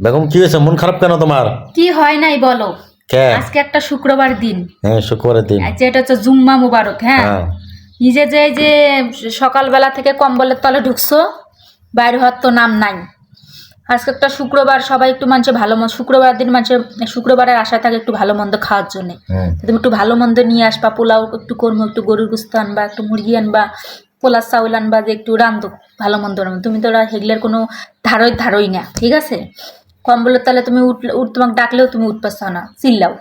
বেগম কি হয়েছে, মন খারাপ কেন তোমার? কি হয় নাই বলো? কে? আজকে একটা শুক্রবার দিন, হ্যাঁ শুক্রবারের দিন। যেটা হচ্ছে জুম্মা মুবারক। হ্যাঁ, হ্যাঁ নিজে যে এই যে সকালবেলা থেকে কম্বলের তলে ঢুকছো, বাইরে হওয়ার তো নাম নাই। আজকে একটা শুক্রবার, সবাই একটু মানুষে ভালো মন্দ, শুক্রবার দিন মানুষের শুক্রবারের আশা থাকে একটু ভালো মন্দ খাওয়ার জন্য। তুমি একটু ভালো মন্দ নিয়ে আসবা, পোলাও একটু করবো, একটু গরুর গোস্ত আনবা, একটু মুরগি আনবা, পোলার চাউল আনবা, যে একটু রান্ধো ভালো মন্দ রান্ধো। তুমি তো হেগলের কোনো ধারই না, ঠিক আছে? কম্বলের তলে তুমি তোমাকে ডাকলেও তুমি উঠপাচ্ছ না, চিল্লাও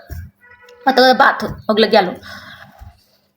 অত বাত ওগুলো গেল।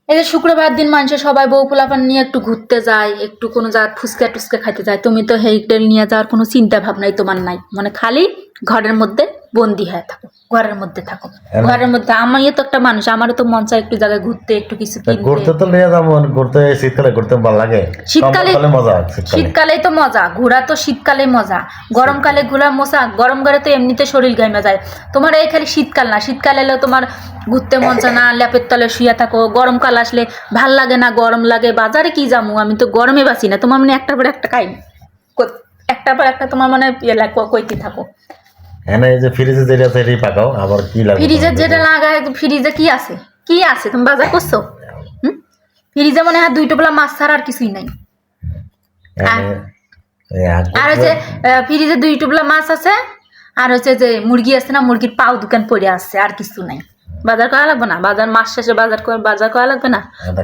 এই যে শুক্রবার দিন মানুষের সবাই বউ পোলাপান নিয়ে একটু ঘুরতে যায়, একটু কোনো জায়গায় ফুচকা টুচকা খাইতে যায়। তুমি তো হেইটেল নিয়ে যাওয়ার কোনো চিন্তা ভাবনাই তোমার নাই, মানে খালি ঘরের মধ্যে বন্দি হয়ে থাকো, ঘরের মধ্যে থাকো, ঘরের মধ্যে। আমি তো একটা মানুষ, আমারও তো মন চায় একটু জায়গায় ঘুরতে, একটু কিছু ঘুরতে তো নিয়ে যাবো, ঘুরতে শীতকালে ঘুরতে ভালো লাগে। শীতকালে মজা, শীতকালেই তো মজা, ঘোরা তো শীতকালে মজা। গরমকালে ঘোরা মজা, গরম ঘরে তো এমনিতে শরীর গাইমা যায়। তোমার এই খালি শীতকাল না, শীতকাল এলেও তোমার ঘুরতে মন চায় না, ল্যাপের তলে শুয়ে থাকো। গরমকাল আসলে ভাল লাগে না, গরম লাগে। বাজারে কি যাবো, আমি তো গরমে বাঁচি না। তোমার মানে একটার পর একটা খাই, একটার পর একটা তোমার মানে কইতে থাকো। হ্যাঁ এই যে ফ্রিজে যেটা আছে এটাই পাকাও, আবার কি লাগে? ফ্রিজে যেটা লাগায়, ফ্রিজে কি আছে? কি আছে? তুমি বাজার করছো? ফ্রিজে মনে হয় 2 টোপলা মাছ ছাড়া আর কিছুই নাই। আর হচ্ছে ফ্রিজে 2 টোপলা মাছ আছে, আর হচ্ছে যে মুরগি আছে না, মুরগির পাও দোকান পড়ে আছে, আর কিছু নাই। বাজার করা লাগবে না, বাজার মাস শেষে বাজার করা লাগবে না।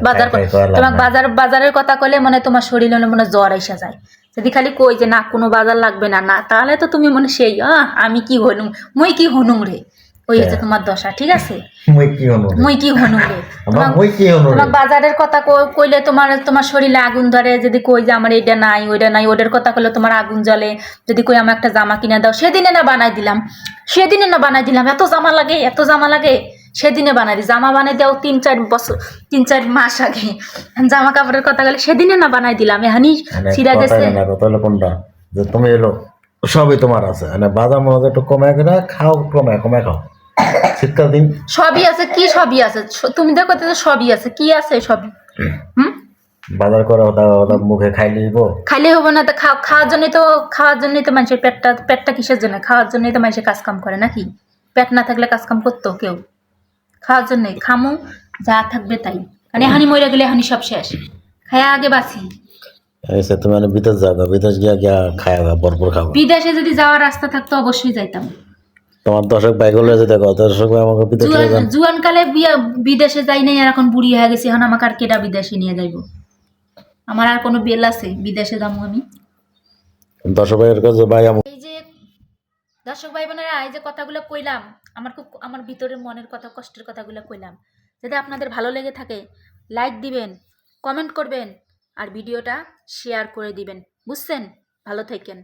বাজার তোমাকে বাজারের কথা কইলে মানে তোমার শরীরে মনে জ্বর এসে যায়। যদি খালি কই যে না কোনো বাজার লাগবে না, না তাহলে তো তুমি মনে সেই আমি কি হনুম, মুই কি হনুম রে, ওই হচ্ছে তোমার দশা। ঠিক আছে, মুই কি হনুম রে। তোমার বাজারের কথা কইলে তোমার তোমার শরীরে আগুন ধরে। যদি কই যে আমার এটা নাই ওইটা নাই, ওটার কথা কইলে তোমার আগুন জ্বলে। যদি কই আমার একটা জামা কিনে দাও, সেদিনে না বানাই দিলাম, এত জামা লাগে, এত জামা লাগে, সেদিনে বানাই দিই। জামা বানাই দাও 3-4 বছর, 3-4 মাস আগে। জামা কাপড়ের কথা বলে সেদিনে না বানাই দিলাম, এখানি ছিঁড়া গেছে। তাহলে কোনটা যে তুমি এলো সবই তোমার আছে, মানে বাজার মজা একটু কমে করে খাও, কমে খাও। শীতকাল দিন সবই আছে, কি সবই আছে? তুমি দেখো তো সবই আছে, কি আছে সবই? বাজার করে ওটা মুখে খাইলে হবো না তো? খাওয়ার জন্যই তো মানুষের পেটটা কিসের জন্য? খাওয়ার জন্যই তো মানুষের কাজ কাম করে নাকি? পেট না থাকলে কাজ কাম করতো কেউ? খাওয়ার জন্যই খামো, যা থাকবে তাই। মানে হানি মরে গেলে হানি সব শেষ, খায়া আগে বাঁচি। তুমি মানে বিদেশ যাবে, বিদেশ গিয়া খায়া ভরপুর খাবো। বিদেশে যদি যাওয়ার রাস্তা থাকতো অবশ্যই যাইতাম। তোমার দর্শক ভাই গুলো যেতে দর্শক ভাই আমাকে বিদেশে জুয়ান কালে বিদেশে যাই নাই, আর এখন বুড়ি হয়ে গেছি, এখন আমাকে আর কেডা বিদেশে নিয়ে যাইব? আমার আর কোনো বেল আছে বিদেশে যাবো আমি? দর্শক ভাইয়ের কাছে ভাই এই যে দর্শক ভাই বোনেরা, এই যে কথাগুলো কইলাম, আমার ভিতরের মনের কথা, কষ্টের কথাগুলো কইলাম। যদি আপনাদের ভালো লেগে থাকে, লাইক দিবেন, কমেন্ট করবেন, আর ভিডিওটা শেয়ার করে দিবেন। বুঝছেন? ভালো থাকেন।